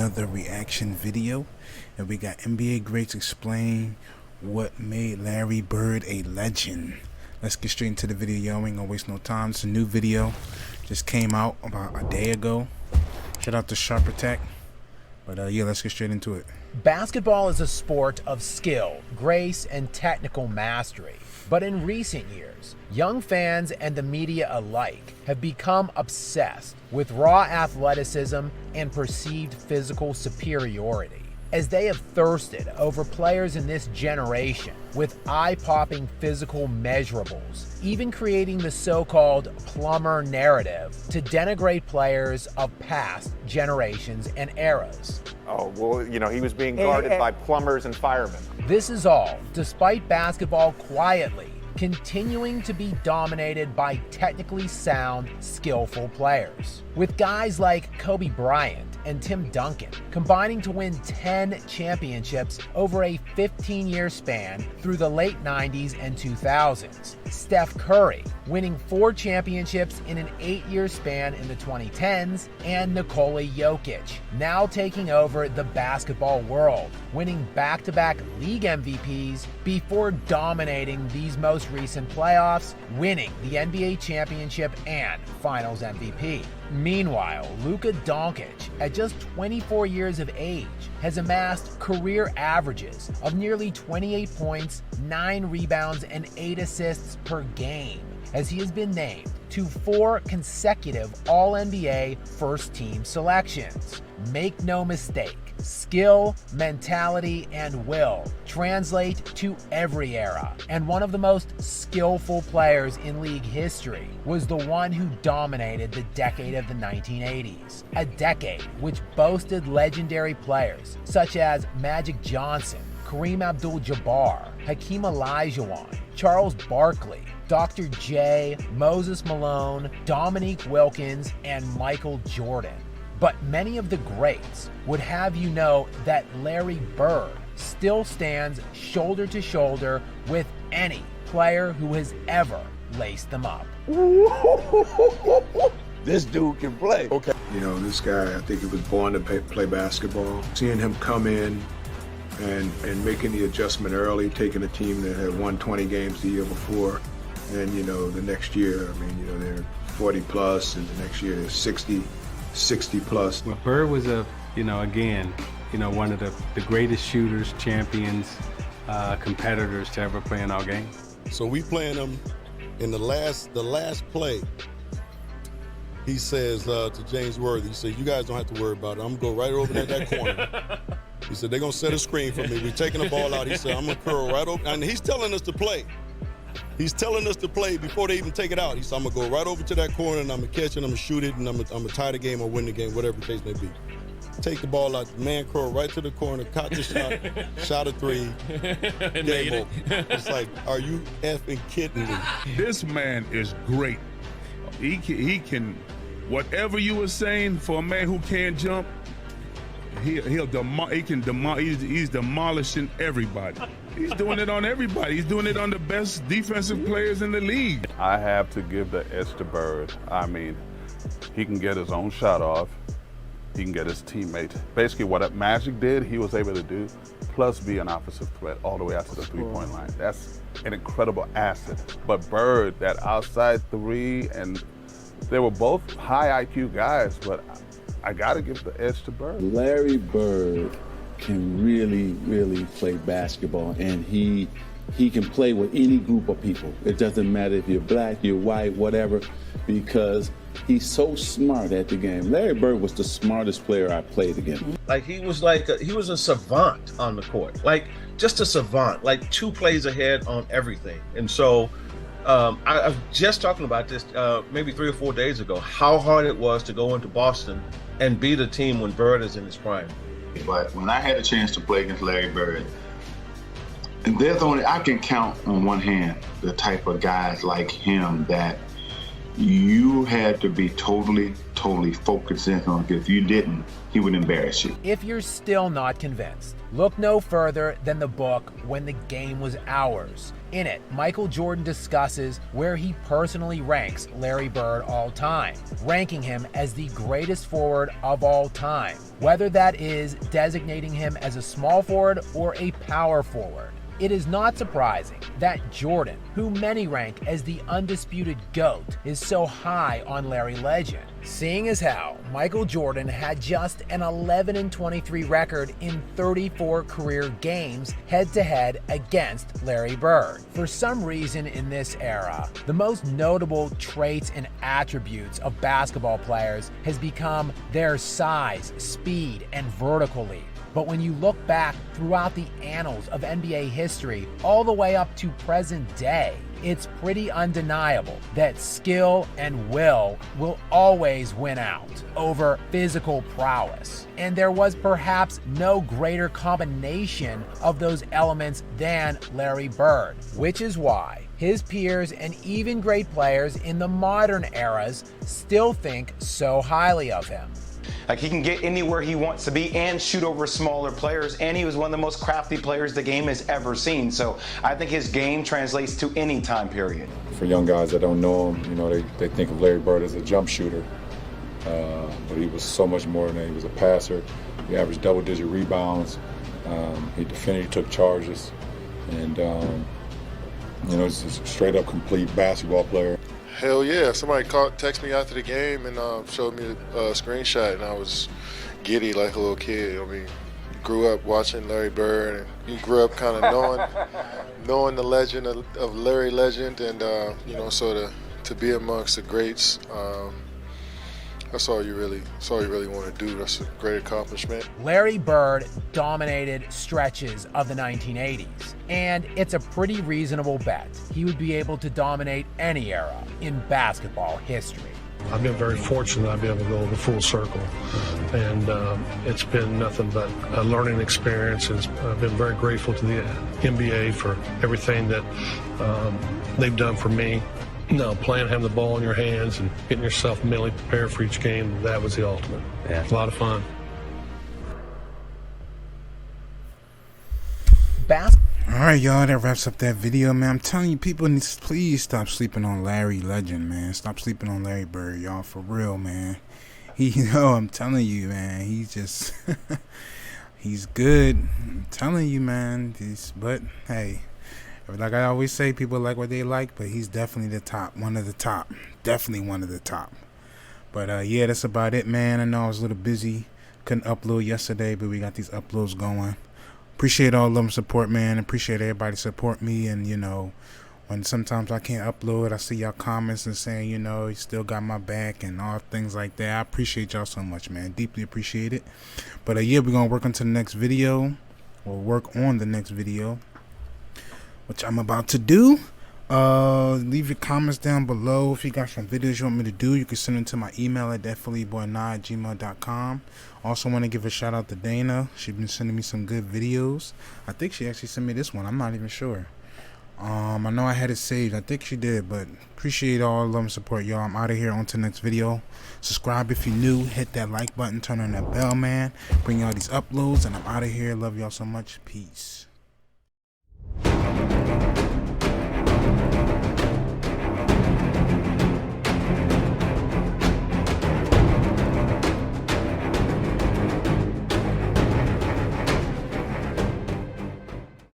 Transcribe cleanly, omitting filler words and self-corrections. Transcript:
another reaction video, and we got NBA greats explain what made Larry Bird a legend. Let's get straight into the video, y'all. We ain't gonna waste no time. It's a new video, just came out about a day ago. Shout out to Sharp Attack. But yeah, let's get straight into it. Basketball is a sport of skill, grace, and technical mastery. But in recent years, young fans and the media alike have become obsessed with raw athleticism and perceived physical superiority, as they have thirsted over players in this generation with eye-popping physical measurables, even creating the so-called plumber narrative to denigrate players of past generations and eras. Oh, well, you know, he was being guarded by plumbers and firemen. This is all despite basketball quietly continuing to be dominated by technically sound, skillful players, with guys like Kobe Bryant and Tim Duncan combining to win 10 championships over a 15-year span through the late 90s and 2000s. Steph Curry winning 4 championships in an 8-year span in the 2010s, and Nikola Jokic now taking over the basketball world, winning back-to-back league MVPs before dominating these most recent playoffs, winning the NBA championship and Finals MVP. Meanwhile, Luka Doncic, at just 24 years of age, has amassed career averages of nearly 28 points, 9 rebounds, and 8 assists per game, as he has been named to 4 consecutive All-NBA first-team selections. Make no mistake, skill, mentality, and will translate to every era, and one of the most skillful players in league history was the one who dominated the decade of the 1980s, a decade which boasted legendary players such as Magic Johnson, Kareem Abdul-Jabbar, Hakeem Olajuwon, Charles Barkley, Dr. J, Moses Malone, Dominique Wilkins, and Michael Jordan. But many of the greats would have you know that Larry Bird still stands shoulder to shoulder with any player who has ever laced them up. This dude can play. Okay. You know, this guy, I think he was born to play basketball. Seeing him come in and making the adjustment early, taking a team that had won 20 games the year before, and, you know, the next year, I mean, you know, they're 40 plus, and the next year they're 60 plus. Well, Bird was again, one of the greatest shooters, champions, competitors to ever play in our game. So we playing him in the last play. He says to James Worthy, he said, "You guys don't have to worry about it. I'm gonna go right over that corner." He said, "They're gonna set a screen for me. We're taking the ball out." He said, "I'm gonna curl right over," and he's telling us to play. He's telling us to play before they even take it out. He said, "I'm gonna go right over to that corner and I'm gonna catch it, and I'm gonna shoot it, and I'm gonna tie the game or win the game, whatever the case may be." Take the ball out, man curl right to the corner, caught the shot, shot a 3, game over. It's like, are you effing kidding me? This man is great. He can, whatever you were saying for a man who can't jump, he's demolishing everybody. He's doing it on everybody. He's doing it on the best defensive players in the league. I have to give the edge to Bird. I mean, he can get his own shot off. He can get his teammate. Basically what Magic did, he was able to do, plus be an offensive threat all the way out to the three-point line. That's an incredible asset. But Bird, that outside 3, and they were both high IQ guys, but I gotta give the edge to Bird. Larry Bird can really play basketball, and he can play with any group of people. It doesn't matter if you're black, you're white, whatever, because he's so smart at the game. Larry Bird was the smartest player I played against. Like he was a savant on the court, like just a savant, like 2 plays ahead on everything. And so I was just talking about this maybe 3 or 4 days ago, how hard it was to go into Boston and beat a team when Bird is in his prime. But when I had a chance to play against Larry Bird, and I can count on one hand the type of guys like him that you had to be totally totally focus in on it. If you didn't, he would embarrass you. If you're still not convinced, look no further than the book When the Game Was Ours. In it, Michael Jordan discusses where he personally ranks Larry Bird all time, ranking him as the greatest forward of all time, whether that is designating him as a small forward or a power forward. It is not surprising that Jordan, who many rank as the undisputed GOAT, is so high on Larry Legend, seeing as how Michael Jordan had just an 11-23 record in 34 career games head-to-head against Larry Bird. For some reason in this era, the most notable traits and attributes of basketball players has become their size, speed, and vertical leap. But when you look back throughout the annals of NBA history, all the way up to present day, it's pretty undeniable that skill and will always win out over physical prowess. And there was perhaps no greater combination of those elements than Larry Bird, which is why his peers and even great players in the modern eras still think so highly of him. Like, he can get anywhere he wants to be and shoot over smaller players, and he was one of the most crafty players the game has ever seen. So I think his game translates to any time period. For young guys that don't know him, you know, they think of Larry Bird as a jump shooter, but he was so much more than that. He was a passer. He averaged double-digit rebounds. He defended, he took charges, and you know, he's a straight-up complete basketball player. Hell yeah. Somebody texted me after the game and showed me a screenshot, and I was giddy like a little kid. I mean, grew up watching Larry Bird, and you grew up kind of knowing the legend of Larry Legend, and you know, so to be amongst the greats, that's all you really want to do. That's a great accomplishment. Larry Bird dominated stretches of the 1980s, and it's a pretty reasonable bet he would be able to dominate any era in basketball history. I've been very fortunate I've been able to go the full circle, and it's been nothing but a learning experience, and I've been very grateful to the NBA for everything that they've done for me. No, playing, having the ball in your hands and getting yourself mentally prepared for each game, that was the ultimate. Yeah. It's a lot of fun. All right, y'all, that wraps up that video, man. I'm telling you, people need to please stop sleeping on Larry Legend, man. Stop sleeping on Larry Bird, y'all, for real, man. I'm telling you, man, he's just, he's good. I'm telling you, man. But, hey, like I always say, people like what they like, but he's definitely the top, one of the top. Definitely one of the top. But, yeah, that's about it, man. I know I was a little busy. Couldn't upload yesterday, but we got these uploads going. Appreciate all of them support, man. Appreciate everybody support me. And, you know, when sometimes I can't upload, I see y'all comments and saying, you know, you still got my back and all things like that. I appreciate y'all so much, man. Deeply appreciate it. But, yeah, we're going to work on to the next video. We'll work on the next video, which I'm about to do. Leave your comments down below. If you got some videos you want me to do, you can send them to my email at DATPHILLYBOINAH@gmail.com. Also want to give a shout out to Dana. She's been sending me some good videos. I think she actually sent me this one. I'm not even sure. I know I had it saved. I think she did, but appreciate all of them support, y'all. I'm out of here. On to the next video. Subscribe if you're new. Hit that like button. Turn on that bell, man. Bring y'all these uploads, and I'm out of here. Love y'all so much. Peace.